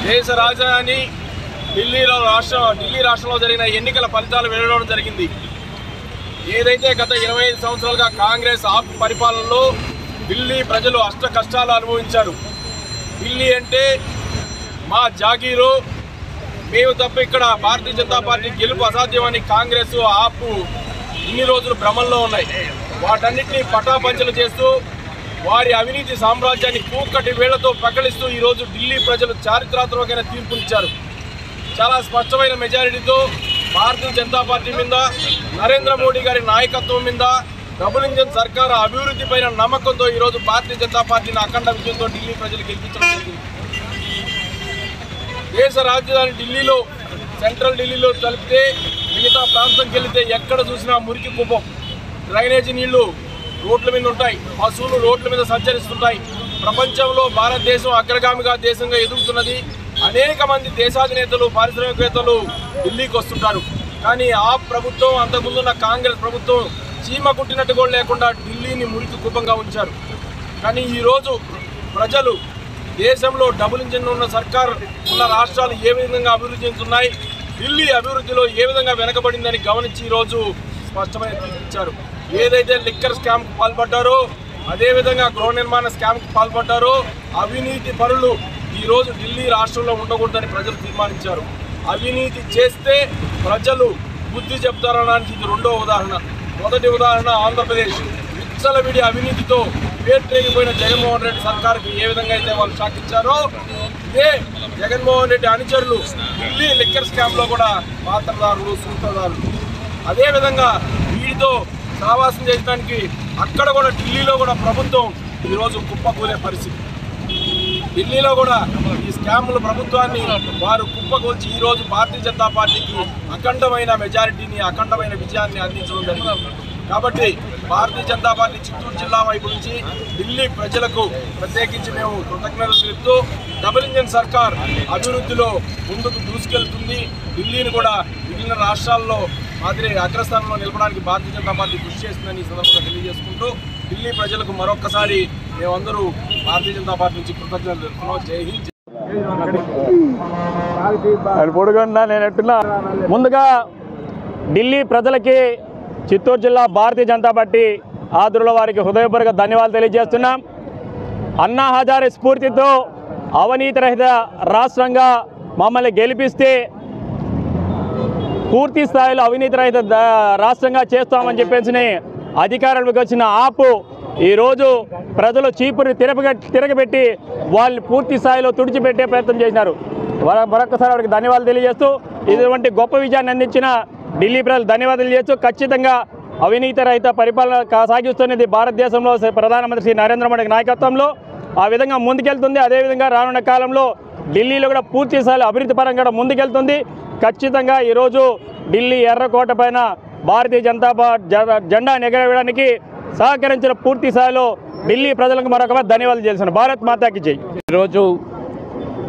దేశ రాజధాని ఢిల్లీ రాష్ట్రంలో జరిగిన ఎన్నికల ఫలితాలు వెలువడడం జరిగింది. ఏదైతే గత 25 సంవత్సరాలుగా కాంగ్రెస్ ఆప్ పరిపాలనలో ఢిల్లీ ప్రజలు అష్ట కష్టాలు అనుభవించారు. ఢిల్లీ అంటే మా జాగీరు, మేము తప్ప ఇక్కడ భారతీయ జనతా పార్టీ గెలుపు అసాధ్యమని కాంగ్రెస్ ఆప్ ఇన్ని రోజులు భ్రమంలో ఉన్నాయి. వాటన్నిటినీ పటాపంచలు చేస్తూ వారి అవినీతి సామ్రాజ్యాన్ని కూకటి వేళ్లతో ప్రకటిస్తూ ఈరోజు ఢిల్లీ ప్రజలు చారిత్రాత్మకమైన తీర్పునిచ్చారు. చాలా స్పష్టమైన మెజారిటీతో భారతీయ జనతా పార్టీ మీద, నరేంద్ర మోడీ గారి నాయకత్వం మీద, డబుల్ ఇంజన్ సర్కార్ అభివృద్ధి పైన నమ్మకంతో ఈరోజు భారతీయ జనతా పార్టీని అఖండ విజయంతో ఢిల్లీ ప్రజలు గెలిపించడం జరిగింది. దేశ రాజధాని ఢిల్లీలో, సెంట్రల్ ఢిల్లీలో కలిపితే మిగతా ప్రాంతంకి వెళితే ఎక్కడ చూసినా మురికి కుప్పం, డ్రైనేజీ నీళ్లు రోడ్ల మీద ఉంటాయి, పశువులు రోడ్ల మీద సంచరిస్తుంటాయి. ప్రపంచంలో భారతదేశం అగ్రగామిగా దేశంగా ఎదుగుతున్నది. అనేక మంది దేశాధినేతలు, పారిశ్రామికవేత్తలు ఢిల్లీకి వస్తుంటారు. కానీ ఆ ప్రభుత్వం, అంతకుముందున్న కాంగ్రెస్ ప్రభుత్వం చీమ కుట్టినట్టు కూడా లేకుండా ఢిల్లీని మురికి కుప్పంగా ఉంచారు. కానీ ఈరోజు ప్రజలు దేశంలో డబుల్ ఇంజిన్ ఉన్న సర్కార్ ఉన్న రాష్ట్రాలు ఏ విధంగా అభివృద్ధి చెందుతున్నాయి, ఢిల్లీ అభివృద్ధిలో ఏ విధంగా వెనకబడిందని గమనించి ఈరోజు స్పష్టమైన తీర్పు ఇచ్చారు. ఏదైతే లిక్కర్ స్కామ్కు పాల్పడ్డారో, అదేవిధంగా గృహ నిర్మాణ స్కామ్కు పాల్పడ్డారో అవినీతి పరులు ఈరోజు ఢిల్లీ రాష్ట్రంలో ఉండకూడదని ప్రజలు తీర్మానించారు. అవినీతి చేస్తే ప్రజలు బుద్ధి చెప్తారనడానికి ఇది రెండో ఉదాహరణ. మొదటి ఉదాహరణ ఆంధ్రప్రదేశ్. విచ్చలవిడి అవినీతితో పేట్రేగిపోయిన జగన్మోహన్ రెడ్డి సర్కారుకి ఏ విధంగా అయితే వాళ్ళు షాక్ ఇచ్చారో, ఇదే జగన్మోహన్ రెడ్డి అనుచరులు ఢిల్లీ లిక్కర్ స్కామ్లో కూడా పాత్రదారులు, సూత్రధారులు. అదేవిధంగా వీటితో సావాసం చేయడానికి అక్కడ కూడా ఢిల్లీలో కూడా ప్రభుత్వం ఈరోజు కుప్పకూలే పరిస్థితి. ఢిల్లీలో కూడా ఈ స్కామ్ల ప్రభుత్వాన్ని వారు కుప్పకూల్చి ఈరోజు భారతీయ జనతా పార్టీకి అఖండమైన మెజారిటీని, అఖండమైన విజయాన్ని అందించడం జరిగింది. కాబట్టి భారతీయ జనతా పార్టీ చిత్తూరు జిల్లా వైపు నుంచి ఢిల్లీ ప్రజలకు ప్రత్యేకించి మేము కృతజ్ఞతలు తెలుపుతూ, డబుల్ ఇంజన్ సర్కార్ అభివృద్ధిలో ముందుకు దూసుకెళ్తుంది. ఢిల్లీని కూడా మిగిలిన రాష్ట్రాల్లో మాదిరి అగ్రస్థానంలో నిలపడానికి భారతీయ జనతా పార్టీ కృషి చేస్తుందని ఈ సందర్భంగా తెలియజేసుకుంటూ, ఢిల్లీ ప్రజలకు మరొక్కసారి మేమందరూ భారతీయ జనతా పార్టీ నుంచి కృతజ్ఞతలు తెలుపుతున్నాం. జై హింద్. ముందుగా ఢిల్లీ ప్రజలకి చిత్తూరు జిల్లా భారతీయ జనతా పార్టీ ఆధ్వర్యంలో వారికి హృదయపూర్వక ధన్యవాదాలు తెలియజేస్తున్నాం. అన్నా హజారే స్ఫూర్తితో అవినీతి రహిత రాష్ట్రంగా మమ్మల్ని గెలిపిస్తే పూర్తి స్థాయిలో అవినీతి రహిత రాష్ట్రంగా చేస్తామని చెప్పేసి అధికారంలోకి వచ్చిన ఆపు ఈరోజు ప్రజలు చీపురు తిరగబెట్టి వాళ్ళు పూర్తి స్థాయిలో తుడిచిపెట్టే ప్రయత్నం చేసినారు. మరొకసారి వారికి ధన్యవాదాలు తెలియజేస్తూ, ఇటువంటి గొప్ప విజయాన్ని అందించిన ఢిల్లీ ప్రజలు ధన్యవాదాలు చేస్తూ, ఖచ్చితంగా అవినీతి రహిత పరిపాలన సాగిస్తున్నది భారతదేశంలో ప్రధానమంత్రి శ్రీ నరేంద్ర మోడీ నాయకత్వంలో. ఆ విధంగా ముందుకెళ్తుంది. అదేవిధంగా రానున్న కాలంలో ఢిల్లీలో కూడా పూర్తి స్థాయిలో అభివృద్ధి పరంగా కూడా ముందుకెళ్తుంది. ఖచ్చితంగా ఈరోజు ఢిల్లీ ఎర్రకోట పైన భారతీయ జనతా పార్టీ జెండా ఎగరవేయడానికి సహకరించిన పూర్తి స్థాయిలో ఢిల్లీ ప్రజలకు మరొక ధన్యవాదాలు చేసిన భారత్ మాతాకి జై. ఈరోజు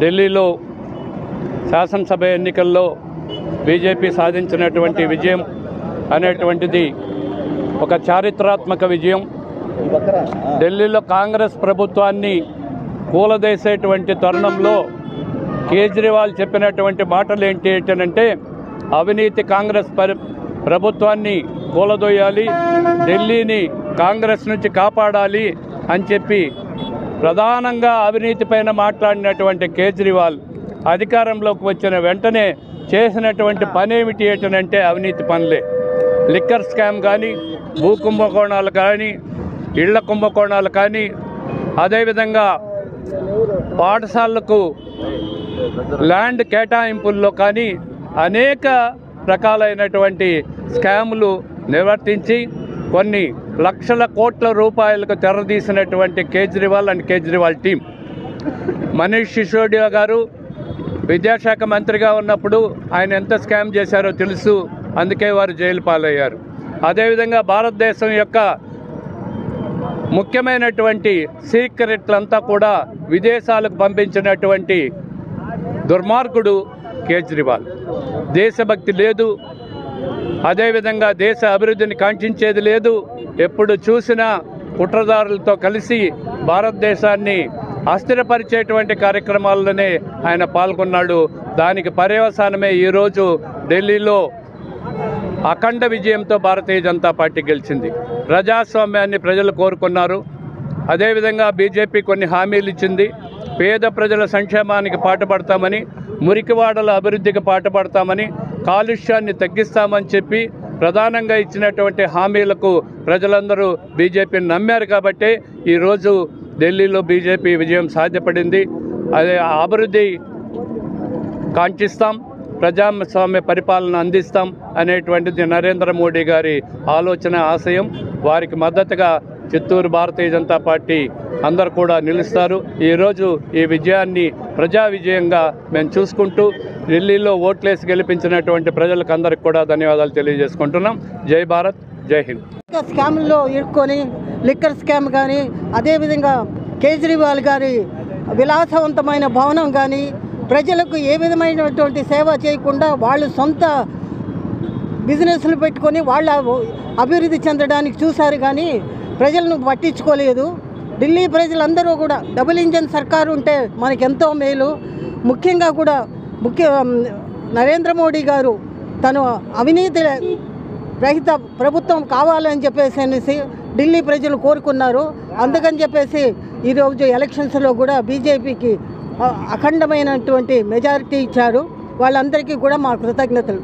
ఢిల్లీలో శాసనసభ ఎన్నికల్లో బీజేపీ సాధించినటువంటి విజయం అనేటువంటిది ఒక చారిత్రాత్మక విజయం. ఢిల్లీలో కాంగ్రెస్ ప్రభుత్వాన్ని కూలదేసేటువంటి తరుణంలో కేజ్రీవాల్ చెప్పినటువంటి మాటలు ఏంటంటే, అవినీతి కాంగ్రెస్ ప్రభుత్వాన్ని కూలదోయాలి, ఢిల్లీని కాంగ్రెస్ నుంచి కాపాడాలి అని చెప్పి ప్రధానంగా అవినీతి పైన మాట్లాడినటువంటి కేజ్రీవాల్ అధికారంలోకి వచ్చిన వెంటనే చేసినటువంటి పని ఏమిటి ఏంటంటే అవినీతి పనులే. లిక్కర్ స్కామ్ కానీ, భూ కుంభకోణాలు కానీ, ఇళ్ల కుంభకోణాలు కానీ, అదేవిధంగా పాఠశాలలకు ల్యాండ్ కేటాయింపుల్లో కానీ అనేక రకాలైనటువంటి స్కాములు నిర్వర్తించి కొన్ని లక్షల కోట్ల రూపాయలకు తెరదీసినటువంటి కేజ్రీవాల్ అండ్ కేజ్రీవాల్ టీం. మనీష్ సిసోడియా గారు విద్యాశాఖ మంత్రిగా ఉన్నప్పుడు ఆయన ఎంత స్కామ్ చేశారో తెలుసు, అందుకే వారు జైలు పాలయ్యారు. అదేవిధంగా భారతదేశం యొక్క ముఖ్యమైనటువంటి సీక్రెట్లంతా కూడా విదేశాలకు పంపించినటువంటి దుర్మార్గుడు కేజ్రీవాల్. దేశభక్తి లేదు, అదేవిధంగా దేశ అభివృద్ధిని కాంక్షించేది లేదు. ఎప్పుడు చూసినా కుట్రదారులతో కలిసి భారతదేశాన్ని అస్థిరపరిచేటువంటి కార్యక్రమాల్లోనే ఆయన పాల్గొన్నాడు. దానికి పర్యవసానమే ఈరోజు ఢిల్లీలో అఖండ విజయంతో భారతీయ జనతా పార్టీ గెలిచింది. ప్రజాస్వామ్యాన్ని ప్రజలు కోరుకున్నారు. అదేవిధంగా బీజేపీ కొన్ని హామీలు ఇచ్చింది. పేద ప్రజల సంక్షేమానికి పాటుపడతామని, మురికివాడల అభివృద్ధికి పాటుపడతామని, కాలుష్యాన్ని తగ్గిస్తామని చెప్పి ప్రధానంగా ఇచ్చినటువంటి హామీలకు ప్రజలందరూ బీజేపీని నమ్మారు. కాబట్టే ఈరోజు ఢిల్లీలో బీజేపీ విజయం సాధ్యపడింది. అదే అభివృద్ధి కాంక్షిస్తాం, ప్రజాస్వామ్య పరిపాలన అందిస్తాం అనేటువంటిది నరేంద్ర మోడీ గారి ఆలోచన, ఆశయం. వారికి మద్దతుగా చిత్తూరు భారతీయ జనతా పార్టీ అందరూ కూడా నిలుస్తారు. ఈరోజు ఈ విజయాన్ని ప్రజా విజయంగా మేము చూసుకుంటూ ఢిల్లీలో ఓట్లేసి గెలిపించినటువంటి ప్రజలకు అందరికి కూడా ధన్యవాదాలు తెలియజేసుకుంటున్నాం. జై భారత్, జై హింద్. స్కామ్లో ఇరుక్కొని లిక్కర్ స్కామ్ కానీ, అదేవిధంగా కేజ్రీవాల్ గారి విలాసవంతమైన భవనం కానీ, ప్రజలకు ఏ విధమైనటువంటి సేవ చేయకుండా వాళ్ళు సొంత బిజినెస్లు పెట్టుకొని వాళ్ళ అభివృద్ధి చెందడానికి చూశారు కానీ ప్రజలను పట్టించుకోలేదు. ఢిల్లీ ప్రజలందరూ కూడా డబుల్ ఇంజన్ సర్కారు ఉంటే మనకెంతో మేలు. ముఖ్యంగా కూడా నరేంద్ర మోడీ గారు తను అవినీతి రహిత ప్రభుత్వం కావాలని చెప్పేసి ఢిల్లీ ప్రజలు కోరుకున్నారు. అందుకని చెప్పేసి ఈరోజు ఎలక్షన్స్లో కూడా బీజేపీకి అఖండమైనటువంటి మెజారిటీ ఇచ్చారు. వాళ్ళందరికీ కూడా మా కృతజ్ఞతలు.